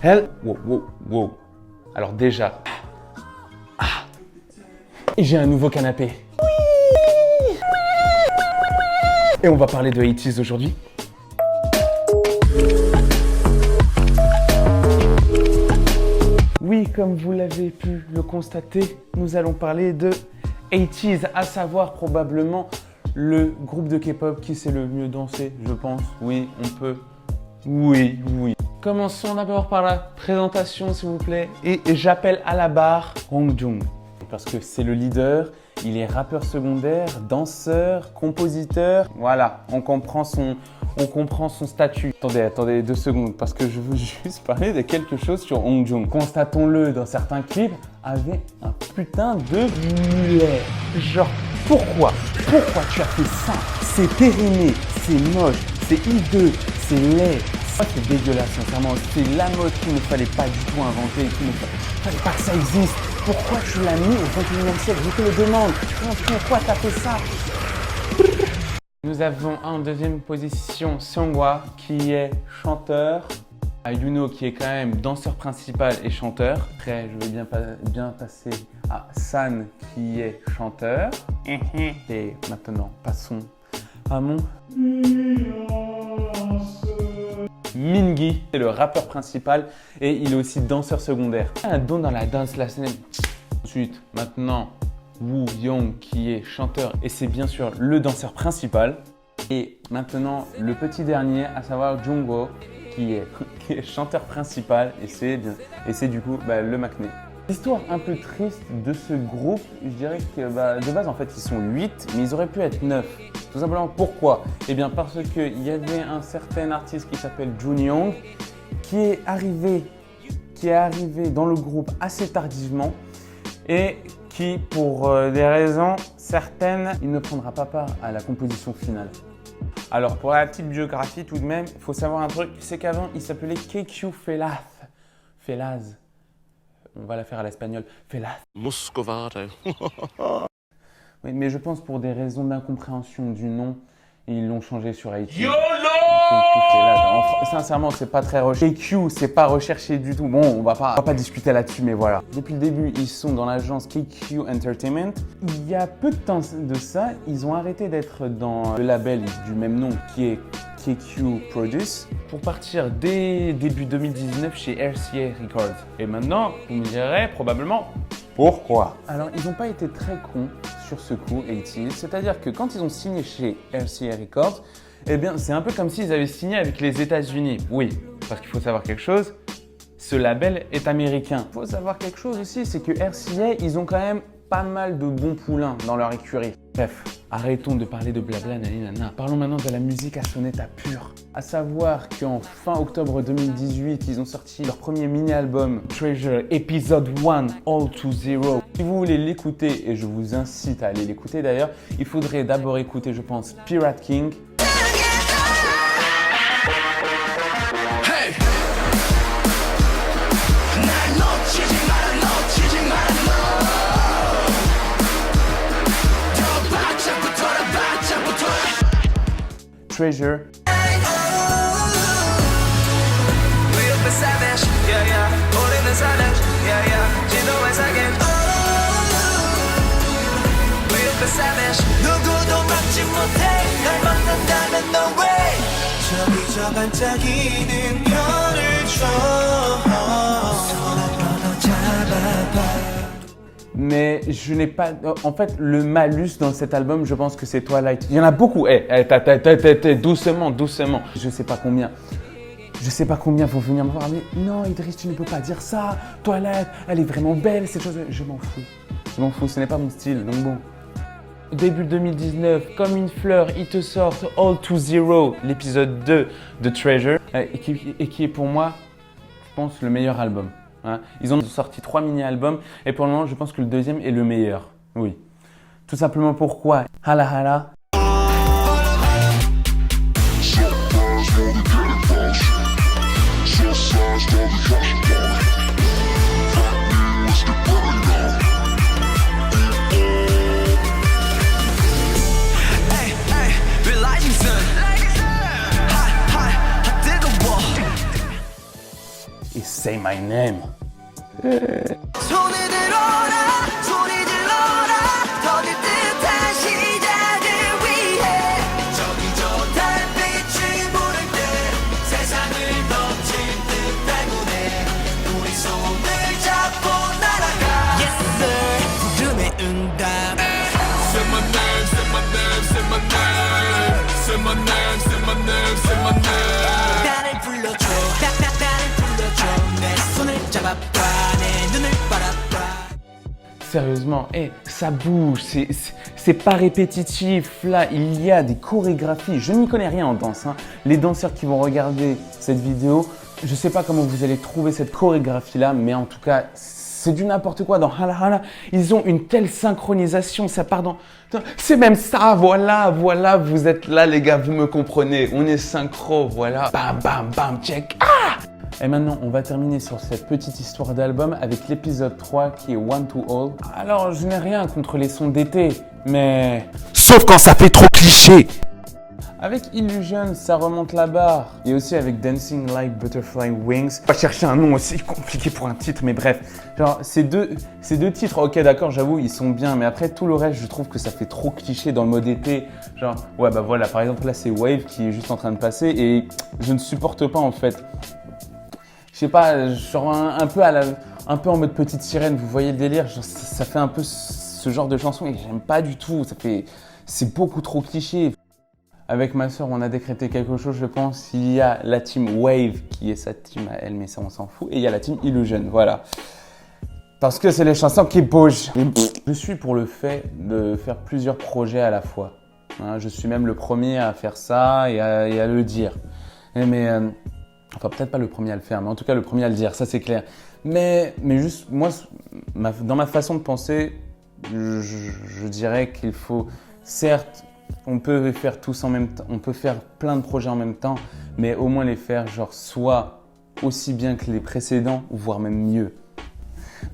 Wow. Alors déjà, j'ai un nouveau canapé. Oui. Et on va parler de 80s aujourd'hui. Oui, comme vous l'avez pu le constater, nous allons parler de 80s, à savoir probablement le groupe de K-pop qui sait le mieux danser, je pense. Oui, on peut. Oui. Commençons d'abord par la présentation, s'il vous plaît. Et j'appelle à la barre Hongjoong, parce que c'est le leader. Il est rappeur secondaire, danseur, compositeur. Voilà, on comprend son statut. Attendez 2 secondes, parce que je veux juste parler de quelque chose sur Hongjoong. Constatons-le, dans certains clips, avait un putain de mulet. Genre, pourquoi tu as fait ça? C'est périmé, c'est moche, c'est hideux, c'est laid. C'est dégueulasse, sincèrement. C'est la mode qu'il ne fallait pas du tout inventer, qu'il ne fallait pas que ça existe. Pourquoi tu l'as mis au 21e siècle? Je te le demande. Pourquoi tu as fait ça? Nous avons en deuxième position Seonghwa qui est chanteur. Yuno qui est quand même danseur principal et chanteur. Après, je vais bien passer à San qui est chanteur. Et maintenant, passons à mon Mingi, c'est le rappeur principal et il est aussi danseur secondaire. Un don dans la danse, la scène. Ensuite, maintenant, Woo Young qui est chanteur et c'est bien sûr le danseur principal. Et maintenant, le petit dernier, à savoir Jungho qui est chanteur principal et c'est du coup le maknae. L'histoire un peu triste de ce groupe, je dirais que de base en fait ils sont 8 mais ils auraient pu être 9. Tout simplement pourquoi? Eh bien parce qu'il y avait un certain artiste qui s'appelle Jun Young qui est arrivé dans le groupe assez tardivement et qui pour des raisons certaines, il ne prendra pas part à la composition finale. Alors pour la petite biographie tout de même, il faut savoir un truc, c'est qu'avant il s'appelait KQ Felaz. On va la faire à l'espagnol. Felaz. Muscovado. Oui, mais je pense pour des raisons d'incompréhension du nom, ils l'ont changé sur iTunes. YOLO! Sincèrement, c'est pas très recherché. KQ, c'est pas recherché du tout. Bon, on va pas discuter là-dessus, mais voilà. Depuis le début, ils sont dans l'agence KQ Entertainment. Il y a peu de temps de ça, ils ont arrêté d'être dans le label du même nom qui est KQ Produce pour partir dès début 2019 chez RCA Records. Et maintenant, vous me direz probablement pourquoi. Alors, ils n'ont pas été très cons sur ce coup, 80s. C'est-à-dire que quand ils ont signé chez RCA Records, eh bien, c'est un peu comme s'ils avaient signé avec les États-Unis. Oui, parce qu'il faut savoir quelque chose, ce label est américain. Il faut savoir quelque chose aussi, c'est que RCA, ils ont quand même pas mal de bons poulains dans leur écurie. Bref, arrêtons de parler de blabla naninana. Parlons maintenant de la musique à sonnette à pure. À savoir qu'en fin octobre 2018, ils ont sorti leur premier mini-album Treasure Episode 1 All to Zero. Si vous voulez l'écouter, et je vous incite à aller l'écouter d'ailleurs, il faudrait d'abord écouter, je pense, Pirate King. Treasure. Mais je n'ai pas... En fait, le malus dans cet album, je pense que c'est Twilight. Il y en a beaucoup. Doucement. Je sais pas combien vont venir me voir. Mais non, Idriss, tu ne peux pas dire ça. Twilight, elle est vraiment belle, cette chose. Je m'en fous. Ce n'est pas mon style. Donc bon. Début 2019, comme une fleur, ils te sortent All to Zero, l'épisode 2 de Treasure, et qui est pour moi, je pense, le meilleur album. Hein. Ils ont sorti 3 mini-albums, et pour le moment, je pense que le deuxième est le meilleur. Oui. Tout simplement pourquoi Hala Hala. et Say My Name. Sérieusement, ça bouge, c'est pas répétitif. Là, il y a des chorégraphies. Je n'y connais rien en danse, hein. Les danseurs qui vont regarder cette vidéo, je sais pas comment vous allez trouver cette chorégraphie-là, mais en tout cas, c'est du n'importe quoi. Dans Hala Hala, ils ont une telle synchronisation, ça part dans... C'est même ça, voilà, vous êtes là les gars, vous me comprenez. On est synchro, voilà. Bam, bam, bam, check. Ah! Et maintenant, on va terminer sur cette petite histoire d'album avec l'épisode 3 qui est One to All. Alors, je n'ai rien contre les sons d'été, mais... Sauf quand ça fait trop cliché. Avec Illusion, ça remonte la barre. Et aussi avec Dancing Like Butterfly Wings. Pas chercher un nom aussi compliqué pour un titre, mais bref. Genre, ces deux titres, ok d'accord, j'avoue, ils sont bien. Mais après, tout le reste, je trouve que ça fait trop cliché dans le mode été. Genre, ouais bah voilà, par exemple là, c'est Wave qui est juste en train de passer. Et je ne supporte pas en fait. Je sais pas, genre un peu en mode petite sirène, vous voyez le délire, genre, ça fait un peu ce genre de chanson et j'aime pas du tout, c'est beaucoup trop cliché. Avec ma soeur, on a décrété quelque chose, je pense. Il y a la team Wave qui est sa team à elle, mais ça on s'en fout. Et il y a la team Illusion, voilà. Parce que c'est les chansons qui bougent. Je suis pour le fait de faire plusieurs projets à la fois. Hein, je suis même le premier à faire ça et à le dire. Enfin, peut-être pas le premier à le faire, mais en tout cas le premier à le dire, ça c'est clair. Mais juste, moi, dans ma façon de penser, je dirais qu'il faut, certes, on peut faire tous en même temps, on peut faire plein de projets en même temps, mais au moins les faire genre soit aussi bien que les précédents, voire même mieux.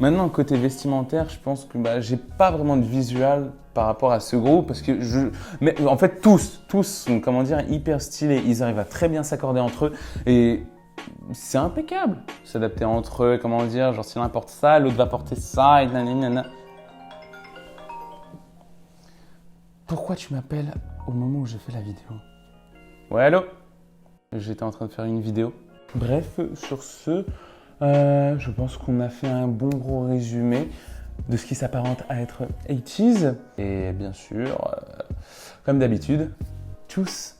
Maintenant, côté vestimentaire, je pense que j'ai pas vraiment de visual par rapport à ce groupe parce que mais en fait tous sont comment dire hyper stylés, ils arrivent à très bien s'accorder entre eux et c'est impeccable. S'adapter entre eux, comment dire, genre si l'un porte ça, l'autre va porter ça et nanana. Pourquoi tu m'appelles au moment où je fais la vidéo? Ouais, allô? J'étais en train de faire une vidéo. Bref, sur ce, je pense qu'on a fait un bon gros résumé de ce qui s'apparente à être 80s. Et bien sûr, comme d'habitude, tchuss!